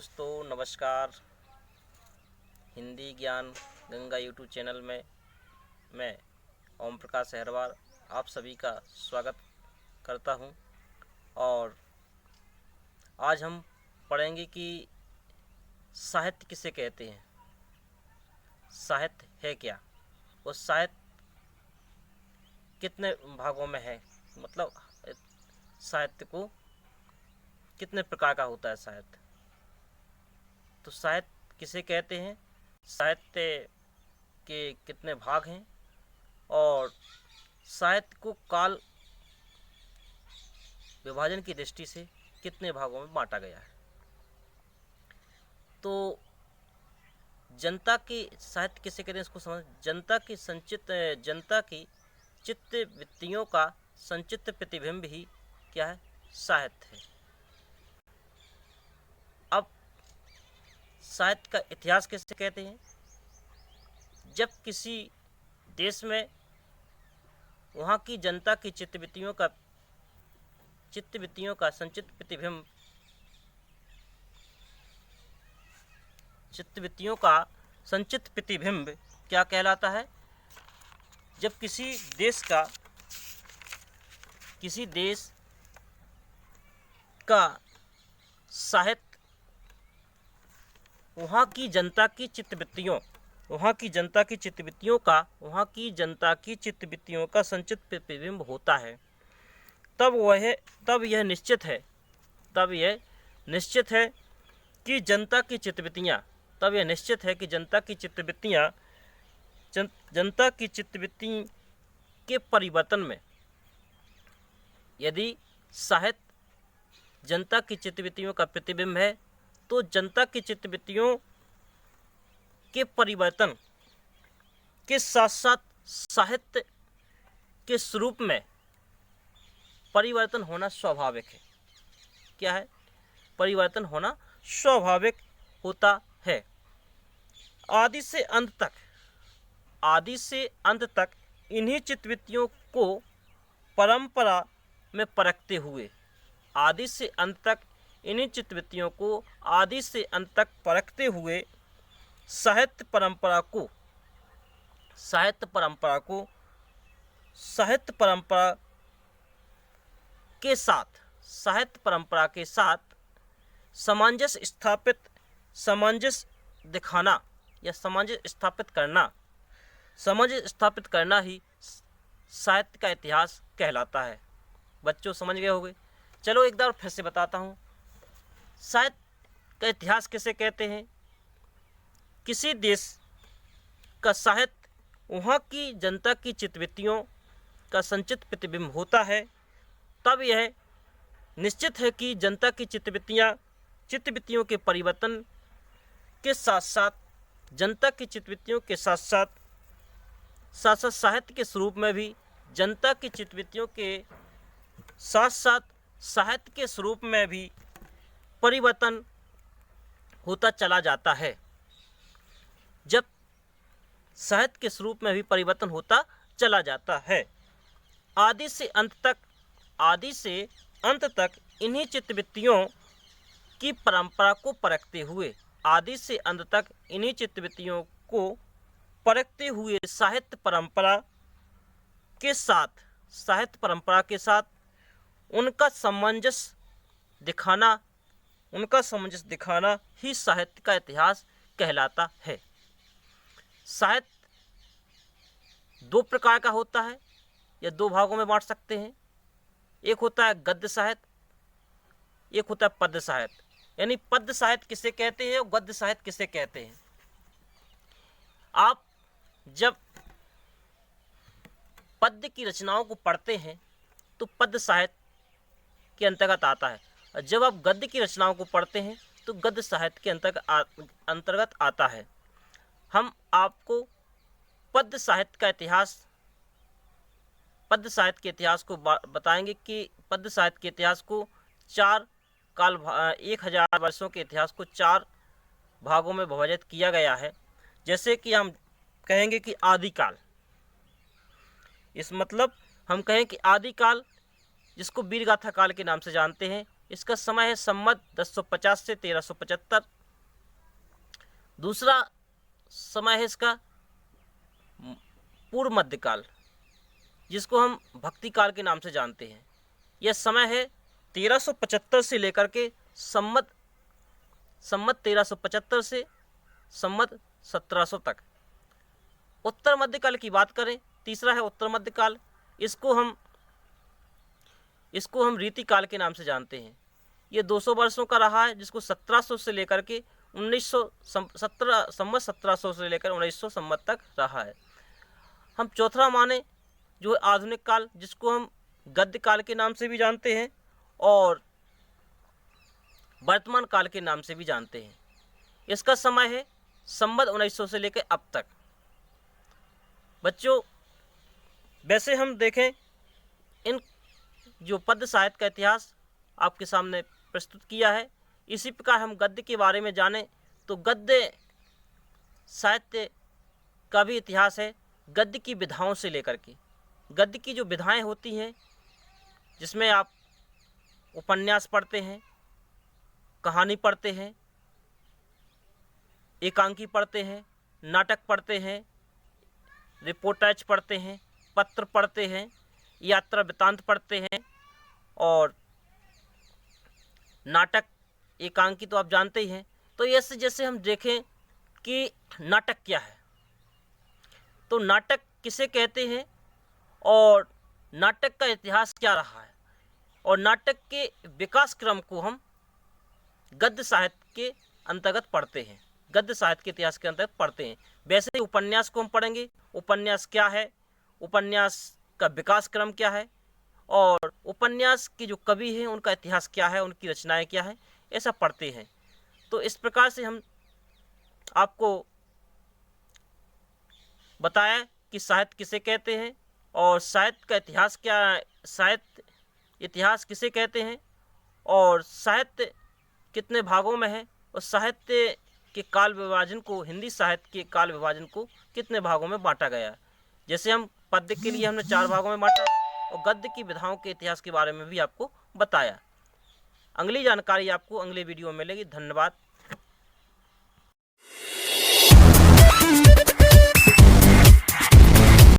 दोस्तों नमस्कार। हिंदी ज्ञान गंगा यूट्यूब चैनल में मैं ओम प्रकाश अहरवार आप सभी का स्वागत करता हूं। और आज हम पढ़ेंगे कि साहित्य किसे कहते हैं, साहित्य है क्या, और साहित्य कितने भागों में है, मतलब साहित्य को कितने प्रकार का होता है साहित्य। तो साहित्य किसे कहते हैं, साहित्य के कितने भाग हैं और साहित्य को काल विभाजन की दृष्टि से कितने भागों में बांटा गया है। तो जनता की साहित्य किसे कहते हैं इसको समझ। जनता की चित्त वृत्तियों का संचित प्रतिबिंब ही क्या है, साहित्य है। अब साहित्य का इतिहास किसे कहते हैं। जब किसी देश में वहाँ की जनता की चित्त वृत्तियों का संचित प्रतिबिंब क्या कहलाता है। जब किसी देश का साहित्य वहाँ की जनता की चित्त वृत्तियों का संचित प्रतिबिंब होता है, तब यह निश्चित है कि जनता की चित्त वृत्ति के परिवर्तन में, यदि साहित्य जनता की चित्त वृत्तियों का प्रतिबिंब है तो जनता की चित्त वृत्तियों के परिवर्तन के साथ साथ साहित्य के स्वरूप में परिवर्तन होना स्वाभाविक है। क्या है, परिवर्तन होना स्वाभाविक होता है। आदि से अंत तक इन्हीं चित्तवृत्तियों को परंपरा में परखते हुए साहित्य परंपरा के साथ सामंजस्य स्थापित करना ही साहित्य का इतिहास कहलाता है। बच्चों समझ गए होंगे। चलो एक बार फिर से बताता हूँ, साहित्य का इतिहास किसे कहते हैं। किसी देश का साहित्य वहाँ की जनता की चित्तवृत्तियों का संचित प्रतिबिंब होता है, तब यह निश्चित है कि जनता की चित्तवृत्तियों के परिवर्तन के साथ साथ साहित्य के स्वरूप में भी परिवर्तन होता चला जाता है। जब साहित्य के स्वरूप में भी परिवर्तन होता चला जाता है, आदि से अंत तक इन्हीं चित्तवृत्तियों की परंपरा को परखते हुए साहित्य परंपरा के साथ उनका सामंजस्य दिखाना ही साहित्य का इतिहास कहलाता है। साहित्य दो प्रकार का होता है या दो भागों में बांट सकते हैं। एक होता है गद्य साहित्य, एक होता है पद्य साहित्य। यानी पद्य साहित्य किसे कहते हैं और गद्य साहित्य किसे कहते हैं। आप जब पद्य की रचनाओं को पढ़ते हैं तो पद्य साहित्य के अंतर्गत आता है, और जब आप गद्य की रचनाओं को पढ़ते हैं तो गद्य साहित्य के अंतर्गत आता है। हम आपको पद्य साहित्य के इतिहास को बताएंगे कि पद्य साहित्य के इतिहास को 1000 वर्षों के इतिहास को 4 भागों में विभाजित किया गया है। जैसे कि हम कहेंगे कि आदिकाल, इस मतलब हम कहें कि आदिकाल जिसको वीरगाथा काल के नाम से जानते हैं, इसका समय है संवत 1050 से 1375। दूसरा समय है इसका पूर्व मध्यकाल, जिसको हम भक्ति काल के नाम से जानते हैं। यह समय है 1375 से लेकर के संवत 1375 से संवत 1700 तक। उत्तर मध्यकाल की बात करें, तीसरा है उत्तर मध्यकाल। इसको हम रीतिकाल के नाम से जानते हैं। ये 200 वर्षों का रहा है, जिसको 1700 से लेकर के 1700 से लेकर 1900 संवत तक रहा है। हम चौथा माने जो है आधुनिक काल, जिसको हम गद्य काल के नाम से भी जानते हैं और वर्तमान काल के नाम से भी जानते हैं। इसका समय है संवत 1900 से लेकर अब तक। बच्चों, वैसे हम देखें, इन जो पद्य साहित्य का इतिहास आपके सामने प्रस्तुत किया है, इसी प्रकार हम गद्य के बारे में जानें तो गद्य साहित्य का भी इतिहास है। गद्य की विधाओं से लेकर के, गद्य की जो विधाएं होती हैं, जिसमें आप उपन्यास पढ़ते हैं, कहानी पढ़ते हैं, एकांकी पढ़ते हैं, नाटक पढ़ते हैं, रिपोर्टाज पढ़ते हैं, पत्र पढ़ते हैं, यात्रा वृत्तांत पढ़ते हैं और नाटक एकांकी तो आप जानते ही हैं। तो ऐसे जैसे हम देखें कि नाटक क्या है, तो नाटक किसे कहते हैं और नाटक का इतिहास क्या रहा है, और नाटक के विकास क्रम को हम गद्य साहित्य के अंतर्गत पढ़ते हैं, गद्य साहित्य के इतिहास के अंतर्गत पढ़ते हैं। वैसे ही उपन्यास को हम पढ़ेंगे, उपन्यास क्या है, उपन्यास का विकास क्रम क्या है और उपन्यास के जो कवि हैं उनका इतिहास क्या है, उनकी रचनाएं क्या है, ऐसा पढ़ते हैं। तो इस प्रकार से हम आपको बताया कि साहित्य किसे कहते हैं और साहित्य का इतिहास क्या है, साहित्य इतिहास किसे कहते हैं और साहित्य कितने भागों में है, और साहित्य के काल विभाजन को, हिंदी साहित्य के काल विभाजन को कितने भागों में बांटा गया। जैसे हम पद्य के लिए हमने 4 भागों में बांटा और गद्य की विधाओं के इतिहास के बारे में भी आपको बताया। अगली जानकारी आपको अगले वीडियो में मिलेगी। धन्यवाद।